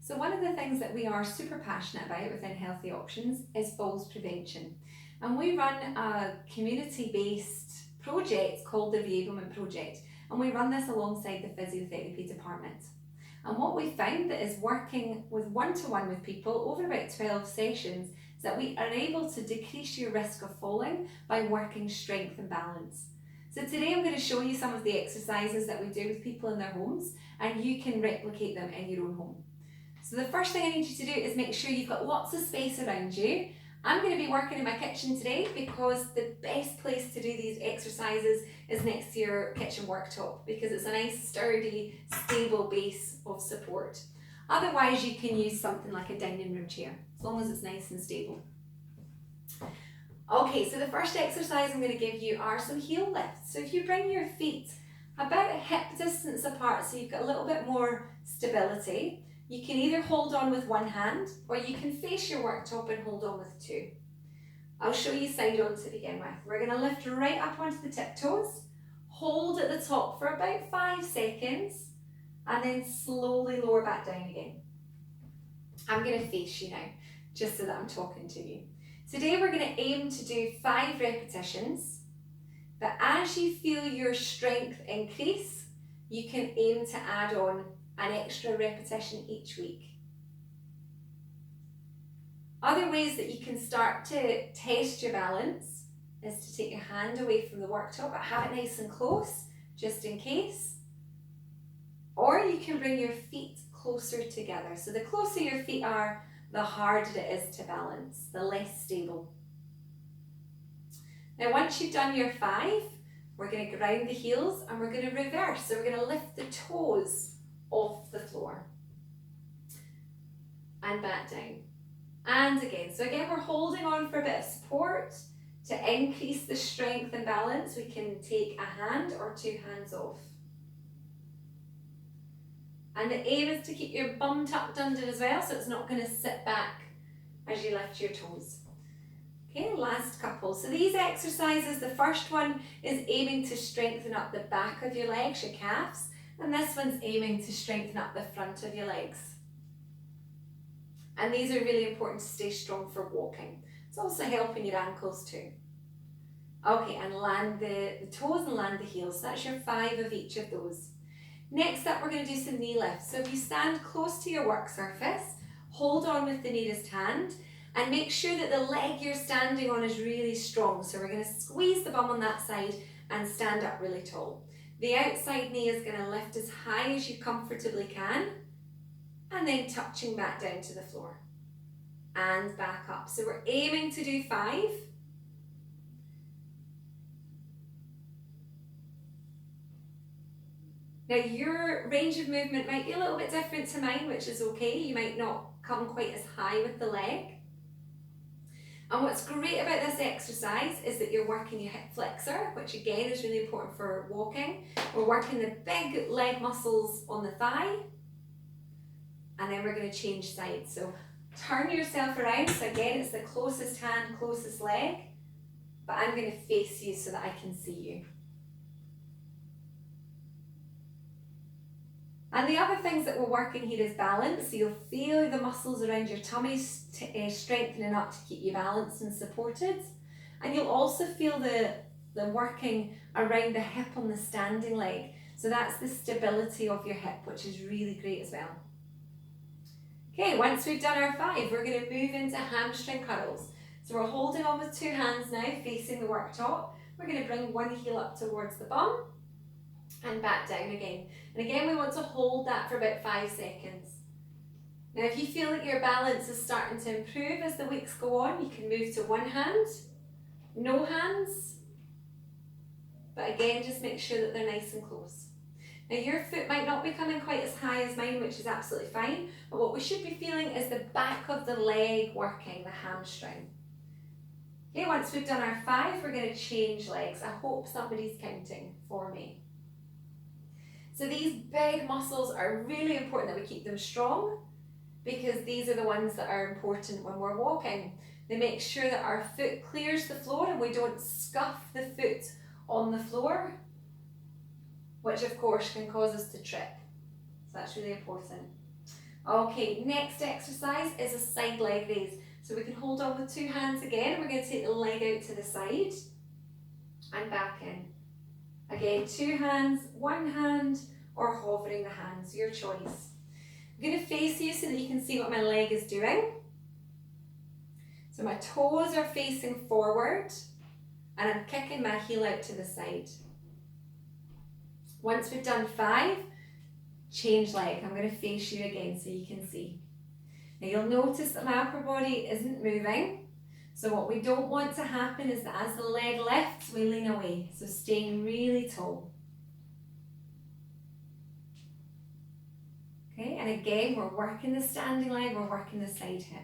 So one of the things that we are super passionate about within Healthy Options is falls prevention. And we run a community-based project called the Reablement project. And we run this alongside the Physiotherapy Department. And what we found that is working with one-to-one with people over about 12 sessions is that we are able to decrease your risk of falling by working strength and balance. So today I'm going to show you some of the exercises that we do with people in their homes, and you can replicate them in your own home. So the first thing I need you to do is make sure you've got lots of space around you. I'm going to be working in my kitchen today because the best place to do these exercises is next to your kitchen worktop because it's a nice, sturdy, stable base of support. Otherwise, you can use something like a dining room chair, as long as it's nice and stable. Okay, so the first exercise I'm going to give you are some heel lifts. So if you bring your feet about a hip distance apart so you've got a little bit more stability, you can either hold on with one hand or you can face your worktop and hold on with two. I'll show you side on to begin with. We're going to lift right up onto the tiptoes, hold at the top for about 5 seconds, and then slowly lower back down again. I'm going to face you now, just so that I'm talking to you. Today we're going to aim to do 5 repetitions, but as you feel your strength increase, you can aim to add on an extra repetition each week. Other ways that you can start to test your balance is to take your hand away from the worktop, but have it nice and close, just in case. Or you can bring your feet closer together. So the closer your feet are, the harder it is to balance, the less stable. Now once you've done your 5, we're going to ground the heels and we're going to reverse. So we're going to lift the toes off the floor and back down. And again, so again we're holding on for a bit of support. To increase the strength and balance, we can take a hand or 2 hands off. And the aim is to keep your bum tucked under as well, so it's not going to sit back as you lift your toes. Okay, last couple. So these exercises, the first one is aiming to strengthen up the back of your legs, your calves, and this one's aiming to strengthen up the front of your legs. And these are really important to stay strong for walking. It's also helping your ankles too. Okay, and land the toes and land the heels. That's your 5 of each of those. Next up, we're going to do some knee lifts. So if you stand close to your work surface, hold on with the nearest hand and make sure that the leg you're standing on is really strong. So we're going to squeeze the bum on that side and stand up really tall. The outside knee is going to lift as high as you comfortably can and then touching back down to the floor and back up. So we're aiming to do 5. Now your range of movement might be a little bit different to mine, which is okay. You might not come quite as high with the leg. And what's great about this exercise is that you're working your hip flexor, which again is really important for walking. We're working the big leg muscles on the thigh. And then we're going to change sides. So turn yourself around. So again, it's the closest hand, closest leg. But I'm going to face you so that I can see you. And the other things that we're working here is balance. So you'll feel the muscles around your tummy strengthening up to keep you balanced and supported. And you'll also feel the working around the hip on the standing leg. So that's the stability of your hip, which is really great as well. Okay, once we've done our 5, we're going to move into hamstring curls. So we're holding on with 2 hands now, facing the worktop. We're going to bring one heel up towards the bum and back down again. And again, we want to hold that for about 5 seconds. Now, if you feel that your balance is starting to improve as the weeks go on, you can move to 1 hand, no hands. But again, just make sure that they're nice and close. Now your foot might not be coming quite as high as mine, which is absolutely fine, but what we should be feeling is the back of the leg working, the hamstring. Okay, once we've done our 5, we're going to change legs. I hope somebody's counting for me. So these big muscles are really important that we keep them strong because these are the ones that are important when we're walking. They make sure that our foot clears the floor and we don't scuff the foot on the floor, which of course can cause us to trip. So that's really important. Okay, next exercise is a side leg raise. So we can hold on with 2 hands again, and we're going to take the leg out to the side and back in. Again, 2 hands, 1 hand, or hovering the hands, your choice. I'm going to face you so that you can see what my leg is doing. So my toes are facing forward, and I'm kicking my heel out to the side. Once we've done 5, change leg. I'm going to face you again so you can see. Now you'll notice that my upper body isn't moving. So what we don't want to happen is that as the leg lifts, we lean away. So staying really tall. Okay, and again, we're working the standing leg, we're working the side hip.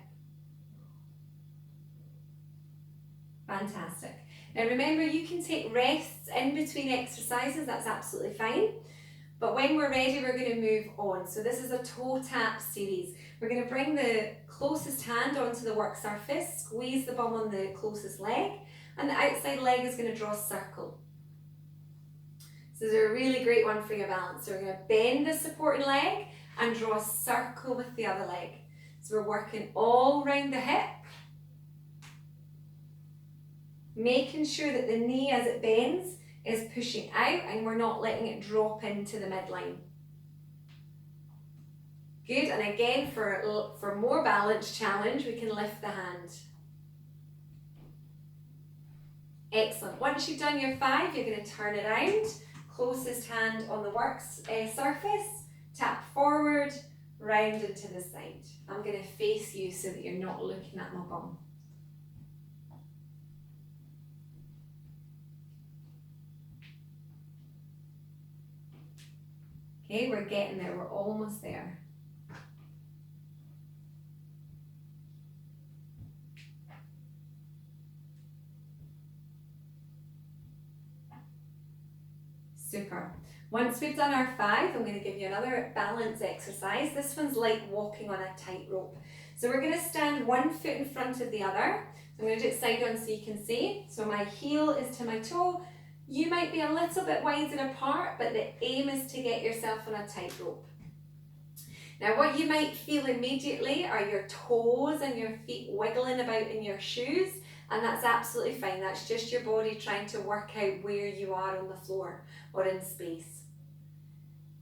Fantastic. Now remember, you can take rests in between exercises, that's absolutely fine. But when we're ready, we're going to move on. So this is a toe tap series. We're going to bring the closest hand onto the work surface, squeeze the bum on the closest leg, and the outside leg is going to draw a circle. So this is a really great one for your balance. So we're going to bend the supporting leg and draw a circle with the other leg. So we're working all round the hip, making sure that the knee as it bends is pushing out and we're not letting it drop into the midline. Good, and again for more balance challenge, we can lift the hand. Excellent. Once you've done your 5, you're going to turn it around, closest hand on the work surface, tap forward, round and to the side. I'm going to face you so that you're not looking at my bum. Okay, we're getting there, we're almost there. Super. Once we've done our 5, I'm going to give you another balance exercise. This one's like walking on a tightrope. So we're going to stand one foot in front of the other. I'm going to do it side on so you can see. So my heel is to my toe. You might be a little bit wider apart, but the aim is to get yourself on a tightrope. Now what you might feel immediately are your toes and your feet wiggling about in your shoes, and that's absolutely fine. That's just your body trying to work out where you are on the floor or in space.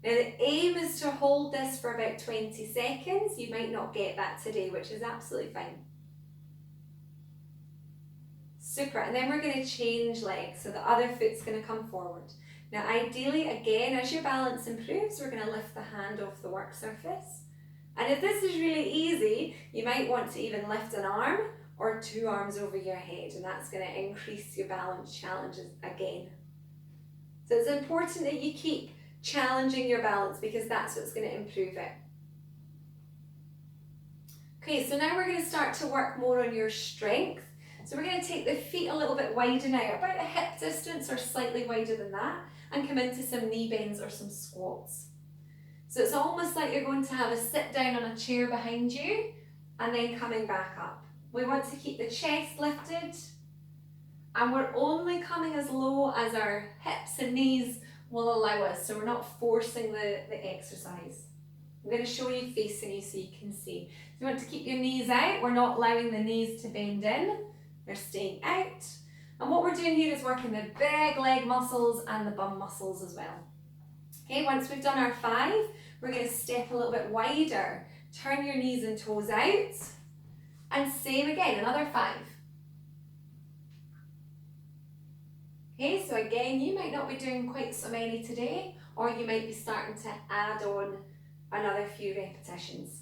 Now the aim is to hold this for about 20 seconds. You might not get that today, which is absolutely fine. Super, and then we're going to change legs, so the other foot's going to come forward. Now ideally, again, as your balance improves, we're going to lift the hand off the work surface. And if this is really easy, you might want to even lift an arm or 2 arms over your head, and that's going to increase your balance challenges again. So it's important that you keep challenging your balance because that's what's going to improve it. Okay, so now we're going to start to work more on your strength. So we're going to take the feet a little bit wider now, about a hip distance or slightly wider than that, and come into some knee bends or some squats. So it's almost like you're going to have a sit down on a chair behind you and then coming back up. We want to keep the chest lifted, and we're only coming as low as our hips and knees will allow us, so we're not forcing the exercise. I'm going to show you facing you so you can see. So you want to keep your knees out. We're not allowing the knees to bend in. They're staying out. And what we're doing here is working the big leg muscles and the bum muscles as well. Okay, once we've done our 5, we're going to step a little bit wider. Turn your knees and toes out. And same again, another 5. Okay, so again, you might not be doing quite so many today, or you might be starting to add on another few repetitions.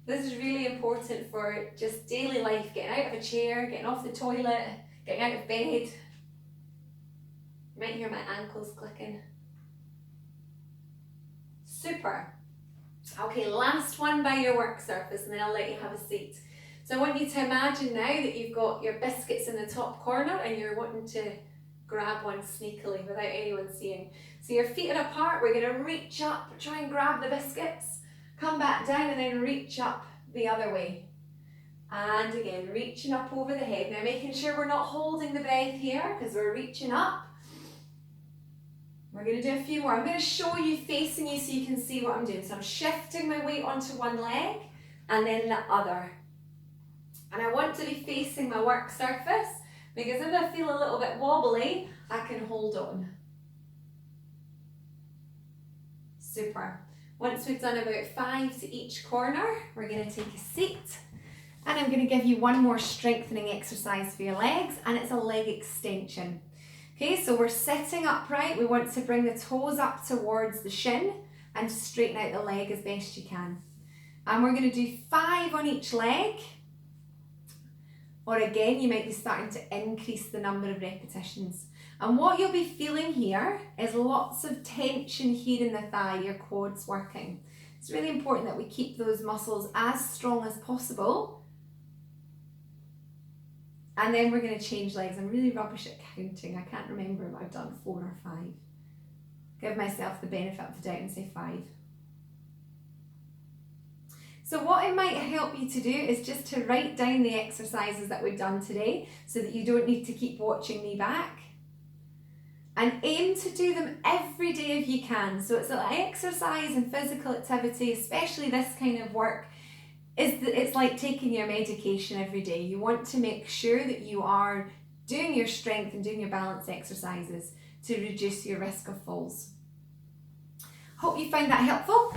This is really important for just daily life, getting out of a chair, getting off the toilet, getting out of bed. You might hear my ankles clicking. Super. Okay, last one by your work surface and then I'll let you have a seat. So I want you to imagine now that you've got your biscuits in the top corner and you're wanting to grab one sneakily without anyone seeing. So your feet are apart, we're going to reach up, try and grab the biscuits. Come back down and then reach up the other way. And again, reaching up over the head. Now making sure we're not holding the breath here because we're reaching up. We're going to do a few more. I'm going to show you facing you so you can see what I'm doing. So I'm shifting my weight onto one leg and then the other. And I want to be facing my work surface because if I feel a little bit wobbly, I can hold on. Super. Once we've done about 5 to each corner, we're going to take a seat. And I'm going to give you one more strengthening exercise for your legs, and it's a leg extension. Okay, so we're sitting upright. We want to bring the toes up towards the shin and straighten out the leg as best you can. And we're going to do 5 on each leg. Or again, you might be starting to increase the number of repetitions. And what you'll be feeling here is lots of tension here in the thigh, your quads working. It's really important that we keep those muscles as strong as possible. And then we're going to change legs. I'm really rubbish at counting. I can't remember if I've done 4 or 5. Give myself the benefit of the doubt and say 5. So what it might help you to do is just to write down the exercises that we've done today so that you don't need to keep watching me back. And aim to do them every day if you can. So it's like exercise and physical activity, especially this kind of work, it's like taking your medication every day. You want to make sure that you are doing your strength and doing your balance exercises to reduce your risk of falls. Hope you found that helpful.